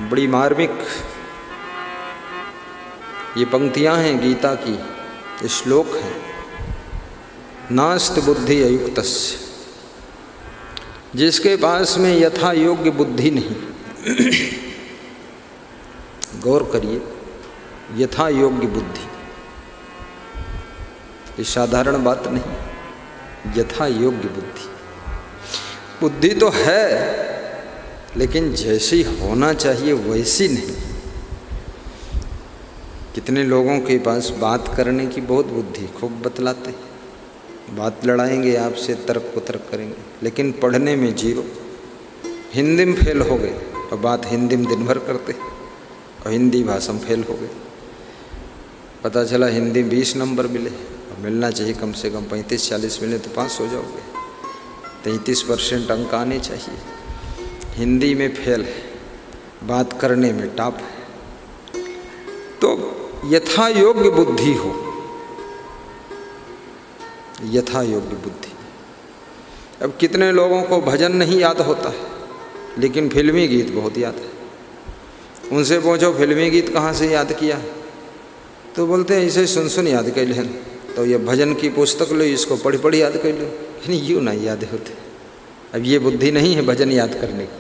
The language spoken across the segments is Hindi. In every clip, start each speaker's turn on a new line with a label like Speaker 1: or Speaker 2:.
Speaker 1: बड़ी मार्मिक ये पंक्तियां हैं गीता की, ये श्लोक है। नास्ति बुद्धि अयुक्तस्य, जिसके पास में यथा योग्य बुद्धि नहीं, गौर करिए, यथा योग्य बुद्धि, ये साधारण बात नहीं। यथा योग्य बुद्धि, बुद्धि तो है लेकिन जैसी होना चाहिए वैसी नहीं। कितने लोगों के पास बात करने की बहुत बुद्धि, खूब बतलाते, बात लड़ाएंगे आपसे, तर्क को तर्क करेंगे, लेकिन पढ़ने में जीरो। हिंदी में फेल हो गए और बात हिंदी में दिन भर करते, और हिंदी भाषा में फेल हो गए। पता चला हिंदी 20 नंबर मिले, और मिलना चाहिए कम से कम 35-40 मिले तो पास हो जाओगे। 33% अंक आने चाहिए। हिंदी में फेल है, बात करने में टॉप है। तो यथा योग्य बुद्धि हो, यथा योग्य बुद्धि। अब कितने लोगों को भजन नहीं याद होता है, लेकिन फिल्मी गीत बहुत याद है। उनसे पूछो फिल्मी गीत कहाँ से याद किया, तो बोलते हैं ऐसे सुन सुन याद कर लें। तो ये भजन की पुस्तक लो, इसको पढ़ पढ़ याद कर लो, यानी यूँ नहीं याद होते। अब ये बुद्धि नहीं है भजन याद करने की।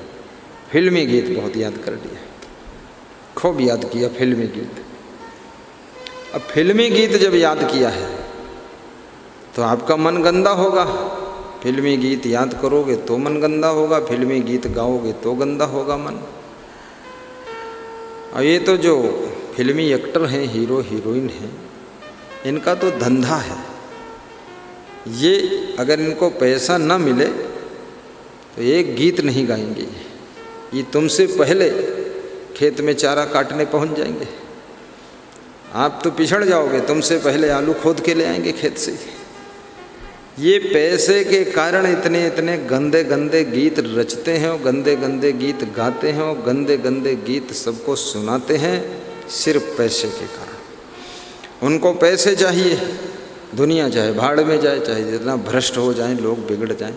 Speaker 1: फिल्मी गीत बहुत याद कर लिया, खूब याद किया फिल्मी गीत। अब फिल्मी गीत जब याद किया है तो आपका मन गंदा होगा। फिल्मी गीत याद करोगे तो मन गंदा होगा, फिल्मी गीत गाओगे तो गंदा होगा मन। और ये तो जो फिल्मी एक्टर हैं, हीरो हीरोइन हैं, इनका तो धंधा है। ये अगर इनको पैसा न मिले तो एक गीत नहीं गाएंगे। ये तुमसे पहले खेत में चारा काटने पहुंच जाएंगे, आप तो पिछड़ जाओगे, तुमसे पहले आलू खोद के ले आएंगे खेत से। ये पैसे के कारण इतने इतने गंदे गंदे गीत रचते हैं, और गंदे गंदे गीत गाते हैं, और गंदे गंदे गीत सबको सुनाते हैं, सिर्फ पैसे के कारण। उनको पैसे चाहिए, दुनिया चाहे भाड़ में जाए, चाहे जितना भ्रष्ट हो जाए, लोग बिगड़ जाएं।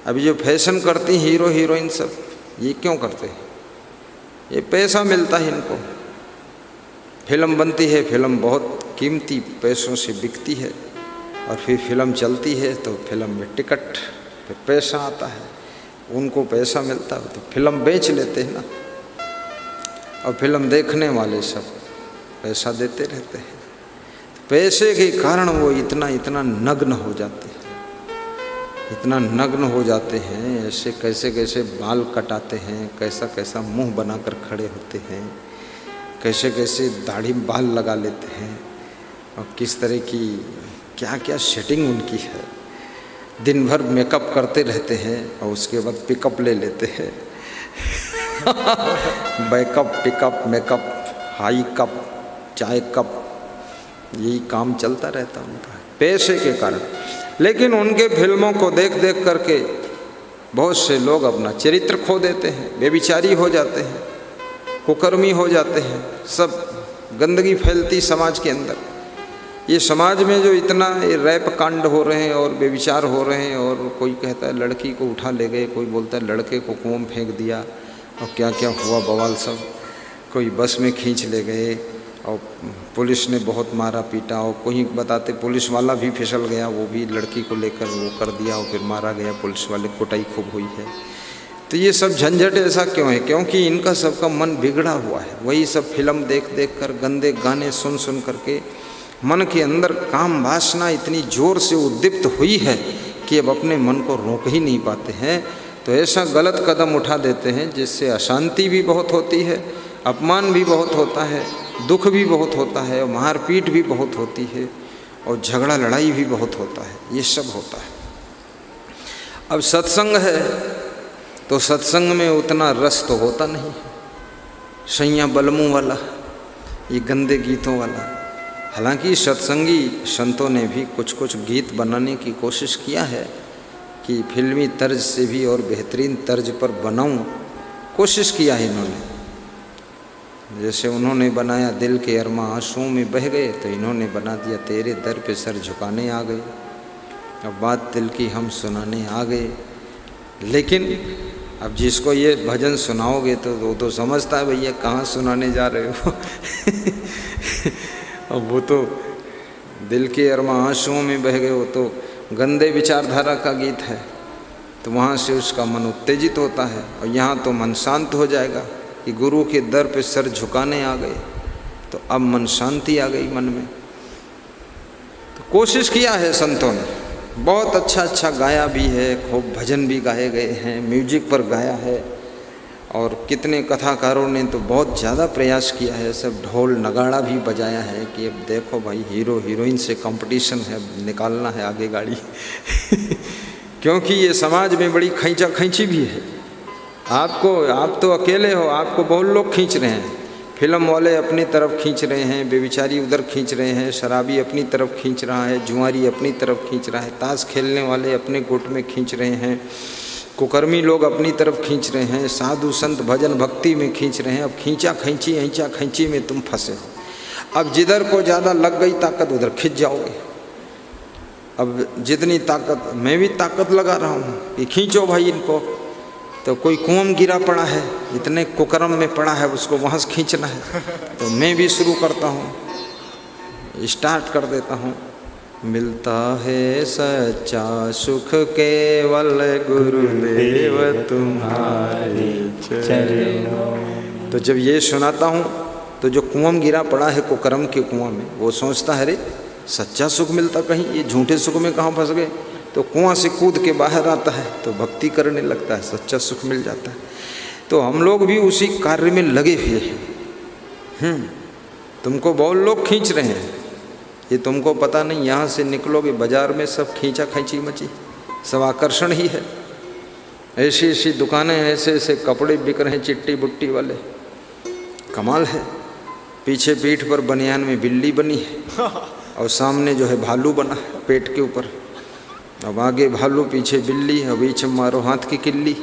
Speaker 1: अभी जो फैशन करती हीरो हीरोइन सब, ये क्यों करते हैं? ये पैसा मिलता है इनको। फिल्म बनती है, फिल्म बहुत कीमती पैसों से बिकती है, और फिर फिल्म चलती है तो फिल्म में टिकट पे पैसा आता है, उनको पैसा मिलता है तो फिल्म बेच लेते हैं ना, और फिल्म देखने वाले सब पैसा देते रहते हैं। पैसे के कारण वो इतना इतना नग्न हो जाते हैं, इतना नग्न हो जाते हैं, ऐसे कैसे कैसे बाल कटाते हैं, कैसा कैसा मुंह बनाकर खड़े होते हैं, कैसे कैसे दाढ़ी बाल लगा लेते हैं, और किस तरह की क्या क्या सेटिंग उनकी है। दिन भर मेकअप करते रहते हैं और उसके बाद पिकअप ले लेते हैं। Backup, pickup, makeup, high cup, चाय कप, यही काम चलता रहता उनका पैसे के कारण। लेकिन उनके फिल्मों को देख देख करके बहुत से लोग अपना चरित्र खो देते हैं, बेविचारी हो जाते हैं, कुकर्मी हो जाते हैं, सब गंदगी फैलती समाज के अंदर। ये समाज में जो इतना ये रैप कांड हो रहे हैं और बेविचार हो रहे हैं, और कोई कहता है लड़की को उठा ले गए, कोई बोलता है लड़के को कुआं में फेंक दिया, और क्या क्या हुआ बवाल सब। कोई बस में खींच ले गए और पुलिस ने बहुत मारा पीटा, और कोई बताते पुलिस वाला भी फिसल गया, वो भी लड़की को लेकर वो कर दिया और फिर मारा गया, पुलिस वाले कुटाई खूब हुई है। तो ये सब झंझट ऐसा क्यों है? क्योंकि इनका सबका मन बिगड़ा हुआ है। वही सब फिल्म देख देख कर, गंदे गाने सुन सुन करके मन के अंदर काम वासना इतनी ज़ोर से उद्दीप्त हुई है कि अब अपने मन को रोक ही नहीं पाते हैं। तो ऐसा गलत कदम उठा देते हैं जिससे अशांति भी बहुत होती है, अपमान भी बहुत होता है, दुख भी बहुत होता है, और मारपीट भी बहुत होती है, और झगड़ा लड़ाई भी बहुत होता है। ये सब होता है। अब सत्संग है तो सत्संग में उतना रस तो होता नहीं है, सैया बलमू वाला, ये गंदे गीतों वाला। हालांकि सत्संगी संतों ने भी कुछ कुछ गीत बनाने की कोशिश किया है कि फिल्मी तर्ज से भी और बेहतरीन तर्ज पर बनाऊं, कोशिश किया है इन्होंने। जैसे उन्होंने बनाया दिल के अरमा आंसुओं में बह गए, तो इन्होंने बना दिया तेरे दर पे सर झुकाने आ गए, अब बात दिल की हम सुनाने आ गए। लेकिन अब जिसको ये भजन सुनाओगे तो वो तो समझता है भैया कहाँ सुनाने जा रहे हो। अब वो तो दिल के अरमा आंसुओं में बह गए, वो तो गंदे विचारधारा का गीत है, तो वहाँ से उसका मन उत्तेजित होता है। और यहाँ तो मन शांत हो जाएगा कि गुरु के दर पे सर झुकाने आ गए, तो अब मन शांति आ गई मन में। तो कोशिश किया है संतों ने, बहुत अच्छा अच्छा गाया भी है, खूब भजन भी गाए गए हैं, म्यूजिक पर गाया है, और कितने कथाकारों ने तो बहुत ज़्यादा प्रयास किया है, सब ढोल नगाड़ा भी बजाया है कि अब देखो भाई हीरो हीरोइन से कंपटीशन है, निकालना है आगे गाड़ी। क्योंकि ये समाज में बड़ी खींचा खींची भी है। आप तो अकेले हो, आपको बहुत लोग खींच रहे हैं, फिल्म वाले अपनी तरफ खींच रहे हैं, बेविचारी उधर खींच रहे हैं, शराबी अपनी तरफ खींच रहा है, जुआरी अपनी तरफ खींच रहा है, ताश खेलने वाले अपने गुट में खींच रहे हैं, कुकर्मी लोग अपनी तरफ खींच रहे हैं, साधु संत भजन भक्ति में खींच रहे हैं। अब खींचा खींची में तुम फंसे हो। अब जिधर को ज़्यादा लग गई ताकत उधर खींच जाओगे। अब जितनी ताकत, मैं भी ताकत लगा रहा हूँ कि खींचो भाई इनको, तो कोई कुआं में गिरा पड़ा है, इतने कुकर्म में पड़ा है, उसको वहाँ से खींचना है, तो मैं भी शुरू करता हूँ, स्टार्ट कर देता हूँ। मिलता है सच्चा सुख केवल गुरुदेव तुम्हारे चरणों। तो जब ये सुनाता हूँ तो जो कुआं में गिरा पड़ा है कुकर्म के कुआं में, वो सोचता है अरे सच्चा सुख मिलता कहीं, ये झूठे सुख में कहाँ फंस गए, तो कुआं से कूद के बाहर आता है, तो भक्ति करने लगता है, सच्चा सुख मिल जाता है। तो हम लोग भी उसी कार्य में लगे हुए हैं। तुमको बहुत लोग खींच रहे हैं, ये तुमको पता नहीं, यहाँ से निकलोगे बाजार में सब खींचा खींची मची, सब आकर्षण ही है। ऐसी ऐसी दुकानें, ऐसे ऐसे कपड़े बिक रहे हैं चिट्टी बुट्टी वाले, कमाल है। पीछे पीठ पर बनियान में बिल्ली बनी है और सामने जो है भालू बना है पेट के ऊपर। अब आगे भालू पीछे बिल्ली, अब बीच में मारो हाथ की किल्ली।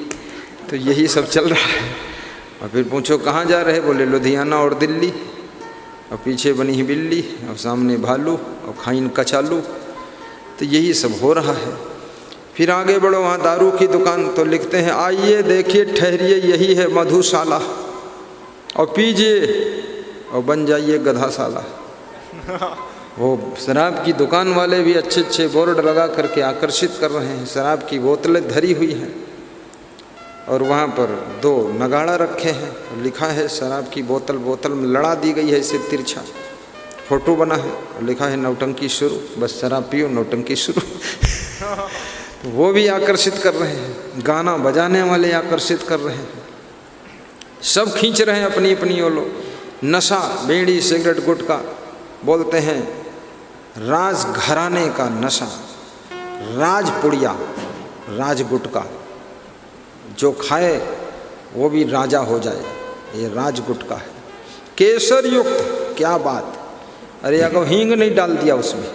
Speaker 1: तो यही सब चल रहा है। और फिर पूछो कहाँ जा रहे, बोले लुधियाना और दिल्ली। और पीछे बनी ही बिल्ली और सामने भालू और खाइन कचालू। तो यही सब हो रहा है। फिर आगे बढ़ो, वहाँ दारू की दुकान, तो लिखते हैं आइए देखिए ठहरिए यही है मधुशाला, और पीजिए और बन जाइए गधाशाला। वो शराब की दुकान वाले भी अच्छे अच्छे बोर्ड लगा करके आकर्षित कर रहे हैं, शराब की बोतलें धरी हुई हैं और वहाँ पर दो नगाड़ा रखे हैं, लिखा है शराब की बोतल, बोतल में लड़ा दी गई है इसे तिरछा, फोटो बना है और लिखा है नौटंकी शुरू, बस शराब पियो नौटंकी शुरू। तो वो भी आकर्षित कर रहे हैं, गाना बजाने वाले आकर्षित कर रहे हैं, सब खींच रहे हैं अपनी अपनी वो लोग। नशा, बीड़ी, सिगरेट, गुटखा, बोलते हैं राज घराने का नशा, राज पुड़िया, राज गुटखा, जो खाए वो भी राजा हो जाए, ये राज गुटखा है। केसर युक्त, क्या बात, अरे अगर हींग नहीं डाल दिया उसमें,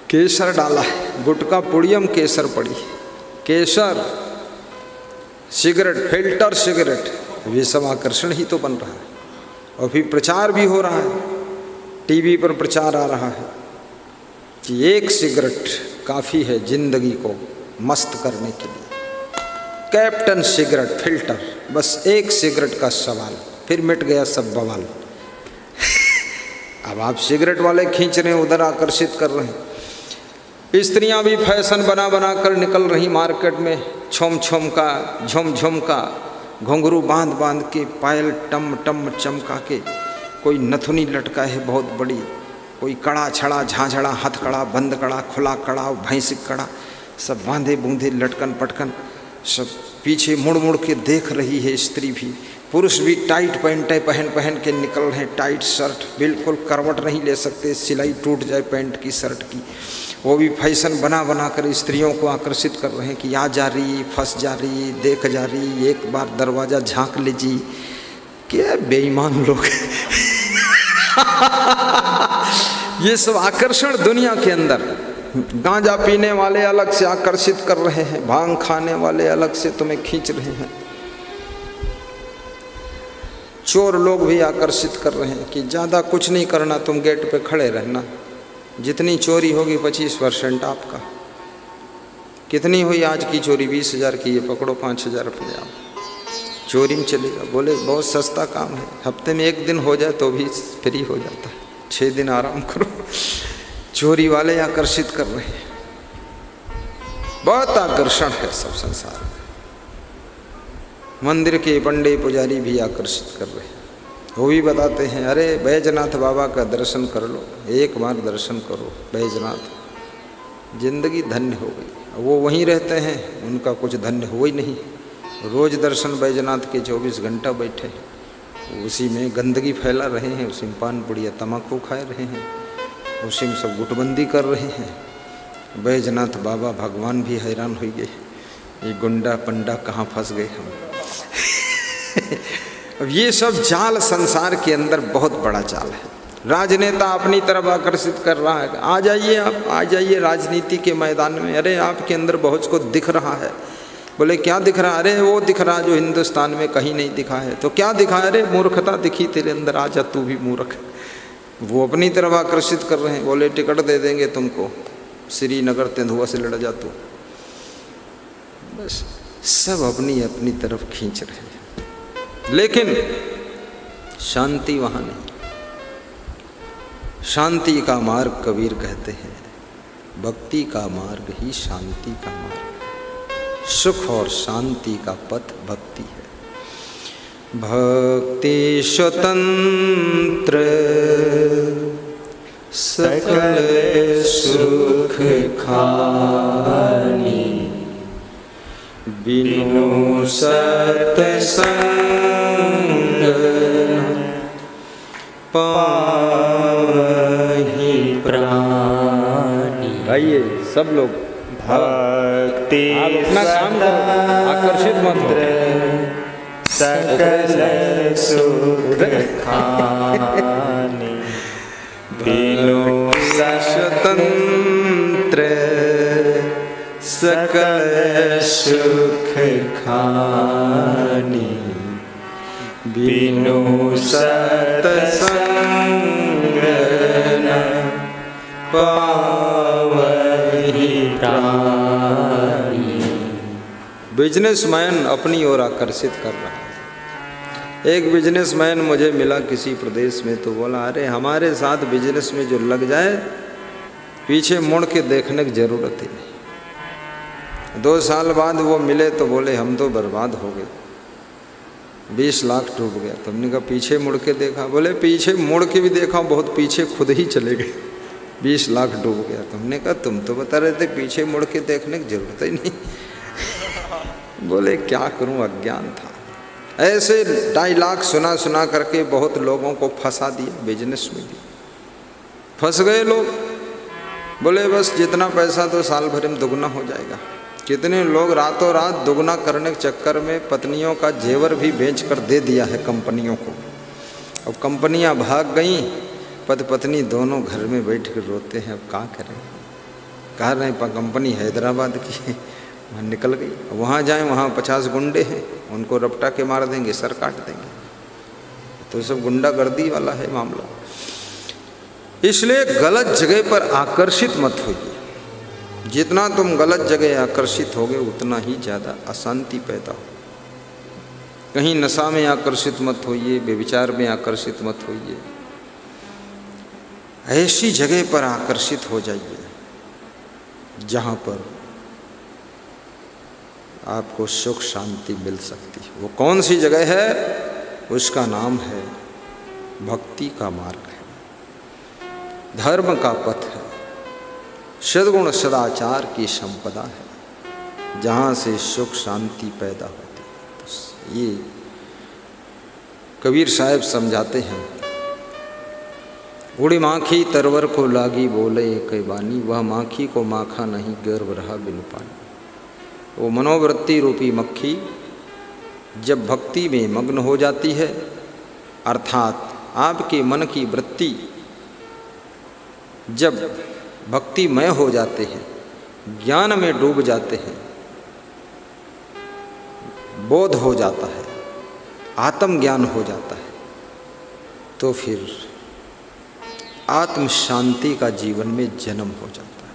Speaker 1: केसर डाला है, गुटखा पुड़ियम केसर पड़ी, केसर, सिगरेट, फिल्टर सिगरेट, ये सब आकर्षण ही तो बन रहा है। और फिर प्रचार भी हो रहा है, टीवी पर प्रचार आ रहा है कि एक सिगरेट काफ़ी है जिंदगी को मस्त करने के लिए, कैप्टन सिगरेट फिल्टर, बस एक सिगरेट का सवाल, फिर मिट गया सब बवाल। अब आप सिगरेट वाले खींच रहे हैं, उधर आकर्षित कर रहे हैं। स्त्रियां भी फैशन बना बना कर निकल रही मार्केट में, छोम छोम का, झुम झुम का, घुंघरू बांध बांध के, पायल टम टम चमका के, कोई नथुनी लटका है बहुत बड़ी, कोई कड़ा छड़ा झाझड़ा, हथ कड़ा, बंद कड़ा, खुला कड़ा, भैंसिक कड़ा, सब बांधे बूंधे लटकन पटकन, सब पीछे मुड़ मुड़ के देख रही है स्त्री भी। पुरुष भी टाइट पैंटें पहन पहन के निकल रहे हैं, टाइट शर्ट, बिल्कुल करवट नहीं ले सकते, सिलाई टूट जाए पैंट की, शर्ट की। वो भी फैशन बना बना कर स्त्रियों को आकर्षित कर रहे हैं कि आ जा रही, फंस जा रही, देख जा रही, एक बार दरवाज़ा झांक लीजिए। क्या बेईमान लोग। ये सब आकर्षण दुनिया के अंदर। गांजा पीने वाले अलग से आकर्षित कर रहे हैं, भांग खाने वाले अलग से तुम्हें खींच रहे हैं, चोर लोग भी आकर्षित कर रहे हैं कि ज़्यादा कुछ नहीं करना, तुम गेट पे खड़े रहना, जितनी चोरी होगी 25% आपका। कितनी हुई आज की चोरी? 20,000 की, ये पकड़ो 5,000 रुपये आप चोरी में चलेगा। बोले बहुत सस्ता काम है, हफ्ते में 1 दिन हो जाए तो भी फ्री हो जाता है, 6 दिन आराम करो। चोरी वाले आकर्षित कर रहे हैं, बहुत आकर्षण है सब संसार में। मंदिर के पंडे पुजारी भी आकर्षित कर रहे हैं, वो भी बताते हैं अरे बैजनाथ बाबा का दर्शन कर लो, एक बार दर्शन करो बैजनाथ, जिंदगी धन्य हो गई। वो वहीं रहते हैं, उनका कुछ धन्य हो ही नहीं। रोज़ दर्शन बैजनाथ के 24 घंटा बैठे हैं, उसी में गंदगी फैला रहे हैं, उसी में पान पुड़िया तम्बाकू खा रहे हैं, उसी में सब गुटबंदी कर रहे हैं। बैजनाथ बाबा भगवान भी हैरान हो गए, ये गुंडा पंडा कहाँ फंस गए हम। अब ये सब जाल संसार के अंदर बहुत बड़ा जाल है। राजनेता अपनी तरफ आकर्षित कर रहा है, आ जाइए आप, आ जाइए राजनीति के मैदान में। अरे आपके अंदर बहुत को दिख रहा है। बोले क्या दिख रहा? अरे वो दिख रहा जो हिंदुस्तान में कहीं नहीं दिखा है। तो क्या दिखा? अरे मूर्खता दिखी तेरे अंदर, आ जा तू भी मूर्ख। वो अपनी तरफ आकर्षित कर रहे हैं। बोले टिकट दे देंगे तुमको, श्रीनगर तेंदुआ से लड़ जा तू। बस सब अपनी अपनी तरफ खींच रहे हैं, लेकिन शांति वहाँ नहीं। शांति का मार्ग कबीर कहते हैं, भक्ति का मार्ग ही शांति का मार्ग है। सुख और शांति का पथ भक्ति है। भक्ति स्वतंत्र सकल सुख खानी, बिनु सत्संग पावहि प्राणी। आइए सब लोग,
Speaker 2: भक्ति
Speaker 1: आप अपना काम करो, आकर्षित मत हो।
Speaker 2: सकल सुख खानी, बिनु
Speaker 1: स्वतंत्र सकल सुख खानी, बिनु सत्संग न पावहि प्राणी। बिजनेसमैन अपनी ओर आकर्षित कर रहा है। एक बिजनेसमैन मुझे मिला किसी प्रदेश में, तो बोला अरे हमारे साथ बिजनेस में जो लग जाए पीछे मुड़ के देखने की जरूरत ही नहीं। 2 साल बाद वो मिले तो बोले हम तो बर्बाद हो गए, 20 लाख डूब गया। तुमने कहा पीछे मुड़ के देखा? बोले पीछे मुड़ के भी देखा, बहुत पीछे खुद ही चले गए, 20 लाख डूब गया। तुमने कहा तुम तो बता रहे थे पीछे मुड़ के देखने की जरूरत ही नहीं। बोले क्या करूं, अज्ञान था। ऐसे 2.5 लाख सुना सुना करके बहुत लोगों को फंसा दिया, बिजनेस में भी फंस गए लोग। बोले बस जितना पैसा तो साल भर में दुगना हो जाएगा। कितने लोग रातों रात दुगना करने के चक्कर में पत्नियों का जेवर भी बेचकर दे दिया है कंपनियों को। अब कंपनियां भाग गईं, पति पत्नी दोनों घर में बैठ कर रोते हैं। अब क्या करें? कह रहे हैं कंपनी हैदराबाद की, वहाँ निकल गई। वहाँ जाएं, वहाँ 50 गुंडे हैं, उनको रपटा के मार देंगे, सर काट देंगे। तो सब गुंडागर्दी वाला है मामला। इसलिए गलत जगह पर आकर्षित मत होइए। जितना तुम गलत जगह आकर्षित होगे उतना ही ज़्यादा अशांति पैदा हो। कहीं नशा में आकर्षित मत होइए, व्यभिचार में आकर्षित मत होइए। ऐसी जगह पर आकर्षित हो जाइए जहाँ पर आपको सुख शांति मिल सकती है। वो कौन सी जगह है? उसका नाम है भक्ति का मार्ग है, धर्म का पथ है, सद्गुण सदाचार की संपदा है, जहाँ से सुख शांति पैदा होती है। तो ये कबीर साहब समझाते हैं, उड़ी माखी तरवर को लागी बोले एक बानी, वह माखी को माखा नहीं गर्व रहा बिनु पानी। वो मनोवृत्ति रूपी मक्खी जब भक्ति में मग्न हो जाती है, अर्थात आपके मन की वृत्ति जब भक्तिमय हो जाते हैं, ज्ञान में डूब जाते हैं, बोध हो जाता है, आत्मज्ञान हो जाता है, तो फिर आत्म शांति का जीवन में जन्म हो जाता है।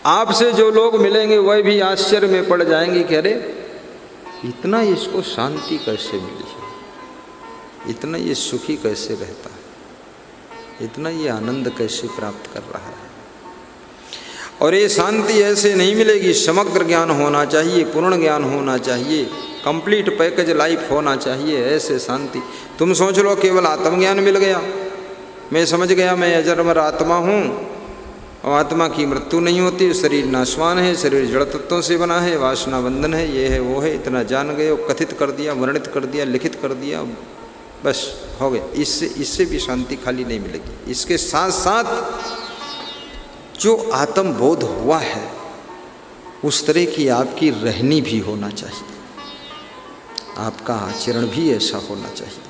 Speaker 1: आपसे जो लोग मिलेंगे वह भी आश्चर्य में पड़ जाएंगे कि अरे इतना इसको शांति कैसे मिली है, इतना ये सुखी कैसे रहता है, इतना ये आनंद कैसे प्राप्त कर रहा है। और ये शांति ऐसे नहीं मिलेगी, समग्र ज्ञान होना चाहिए, पूर्ण ज्ञान होना चाहिए, कंप्लीट पैकेज लाइफ होना चाहिए। ऐसे शांति, तुम सोच लो केवल आत्मज्ञान मिल गया, मैं समझ गया मैं अजन्मा आत्मा हूँ और आत्मा की मृत्यु नहीं होती, शरीर नाशवान है, शरीर जड़ तत्वों से बना है, वासना बंधन है, ये है वो है, इतना जान गए, कथित कर दिया, वर्णित कर दिया, लिखित कर दिया, बस हो गया। इससे भी शांति खाली नहीं मिलेगी। इसके साथ साथ जो आत्मबोध हुआ है उस तरह की आपकी रहनी भी होना चाहिए, आपका आचरण भी ऐसा होना चाहिए।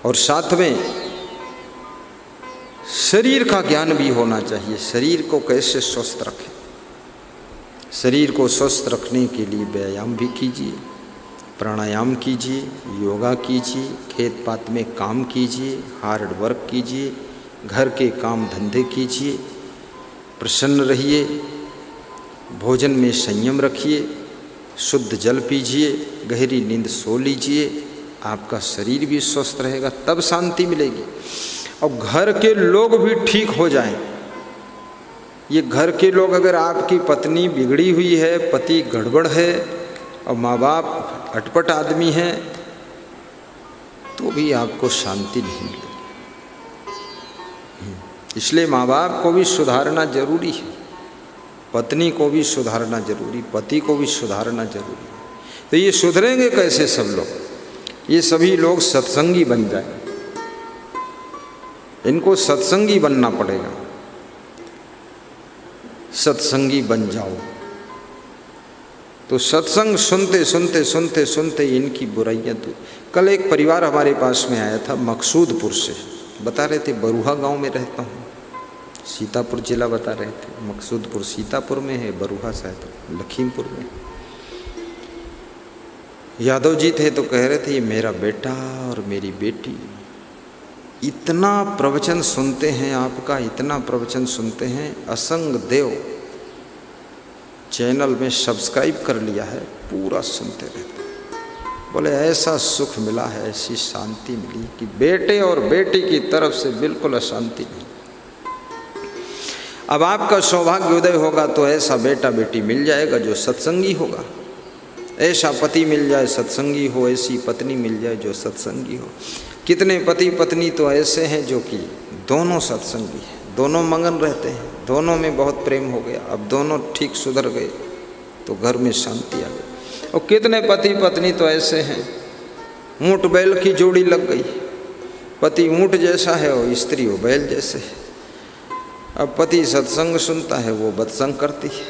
Speaker 1: और साथ में शरीर का ज्ञान भी होना चाहिए, शरीर को कैसे स्वस्थ रखें। शरीर को स्वस्थ रखने के लिए व्यायाम भी कीजिए, प्राणायाम कीजिए, योगा कीजिए, खेत पात में काम कीजिए, हार्ड वर्क कीजिए, घर के काम धंधे कीजिए, प्रसन्न रहिए, भोजन में संयम रखिए, शुद्ध जल पीजिए, गहरी नींद सो लीजिए, आपका शरीर भी स्वस्थ रहेगा, तब शांति मिलेगी। और घर के लोग भी ठीक हो जाएं। ये घर के लोग, अगर आपकी पत्नी बिगड़ी हुई है, पति गड़बड़ है और माँ बाप अटपट आदमी हैं, तो भी आपको शांति नहीं मिलेगी। इसलिए माँ बाप को भी सुधारना जरूरी है, पत्नी को भी सुधारना जरूरी, पति को भी सुधारना जरूरी है। तो ये सुधरेंगे कैसे सब लोग? ये सभी लोग सत्संगी बन जाए, इनको सत्संगी बनना पड़ेगा। सत्संगी बन जाओ तो सत्संग सुनते सुनते सुनते सुनते इनकी बुराइयां दूर। कल एक परिवार हमारे पास में आया था मकसूदपुर से, बता रहे थे बरुहा गांव में रहता हूँ, सीतापुर जिला बता रहे थे। मकसूदपुर सीतापुर में है, बरुहा शायद लखीमपुर में। यादव जी थे तो कह रहे थे ये मेरा बेटा और मेरी बेटी इतना प्रवचन सुनते हैं आपका, इतना प्रवचन सुनते हैं। असंग देव चैनल में सब्सक्राइब कर लिया है, पूरा सुनते रहते। बोले ऐसा सुख मिला है, ऐसी शांति मिली कि बेटे और बेटी की तरफ से बिल्कुल अशांति नहीं। अब आपका सौभाग्य उदय होगा तो ऐसा बेटा बेटी मिल जाएगा जो सत्संगी होगा, ऐसा पति मिल जाए सत्संगी हो, ऐसी पत्नी मिल जाए जो सत्संगी हो। कितने पति पत्नी तो ऐसे हैं जो कि दोनों सत्संगी हैं, दोनों मगन रहते हैं, दोनों में बहुत प्रेम हो गया, अब दोनों ठीक सुधर गए तो घर में शांति आ गई। और कितने पति पत्नी तो ऐसे हैं ऊँट बैल की जोड़ी लग गई, पति ऊँट जैसा है और स्त्री वो बैल जैसे है। अब पति सत्संग सुनता है, वो बत्संग करती है।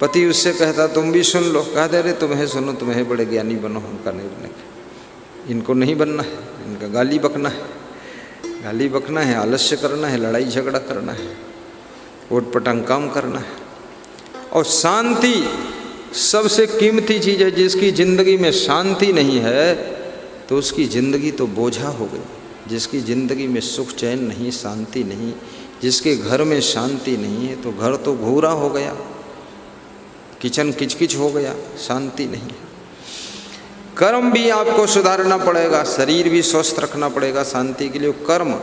Speaker 1: पति उससे कहता तुम भी सुन लो, कहते अरे तुम्हें सुनो, तुम्हें बड़े ज्ञानी बनो, हमका नहीं बनने, इनको नहीं बनना है, इनका गाली बकना है, गाली बकना है, आलस्य करना है, लड़ाई झगड़ा करना है, उटपटांग काम करना है। और शांति सबसे कीमती चीज़ है। जिसकी ज़िंदगी में शांति नहीं है तो उसकी ज़िंदगी तो बोझा हो गई। जिसकी ज़िंदगी में सुख चैन नहीं, शांति नहीं, जिसके घर में शांति नहीं है तो घर तो घूरा हो गया, किचन किचकिच हो गया, शांति नहीं है। कर्म भी आपको सुधारना पड़ेगा, शरीर भी स्वस्थ रखना पड़ेगा शांति के लिए। कर्म,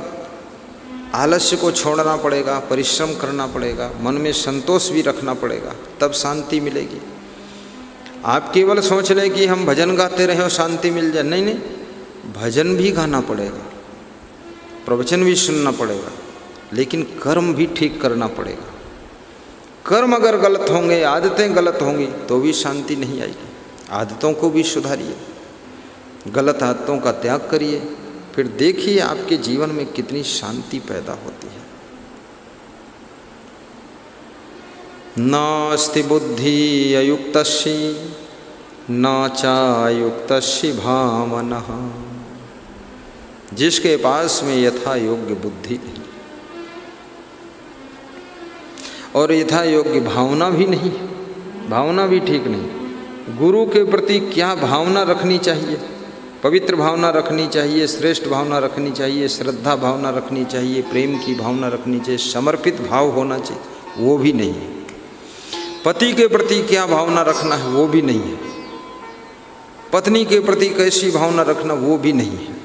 Speaker 1: आलस्य को छोड़ना पड़ेगा, परिश्रम करना पड़ेगा, मन में संतोष भी रखना पड़ेगा, तब शांति मिलेगी। आप केवल सोच लें कि हम भजन गाते रहें और शांति मिल जाए, नहीं नहीं, भजन भी गाना पड़ेगा, प्रवचन भी सुनना पड़ेगा, लेकिन कर्म भी ठीक करना पड़ेगा। कर्म अगर गलत होंगे, आदतें गलत होंगी तो भी शांति नहीं आएगी। आदतों को भी सुधारिए, गलत आदतों का त्याग करिए, फिर देखिए आपके जीवन में कितनी शांति पैदा होती है। नास्ति बुद्धि अयुक्तस्य न चायुक्तस्य भावनः। जिसके पास में यथा योग्य बुद्धि नहीं और यथा योग्य भावना भी नहीं, भावना भी ठीक नहीं। गुरु के प्रति क्या भावना रखनी चाहिए? पवित्र भावना रखनी चाहिए, श्रेष्ठ भावना रखनी चाहिए, श्रद्धा भावना रखनी चाहिए, प्रेम की भावना रखनी चाहिए, समर्पित भाव होना चाहिए, वो भी नहीं है। पति के प्रति क्या भावना रखना है वो भी नहीं है, पत्नी के प्रति कैसी भावना रखना वो भी नहीं है।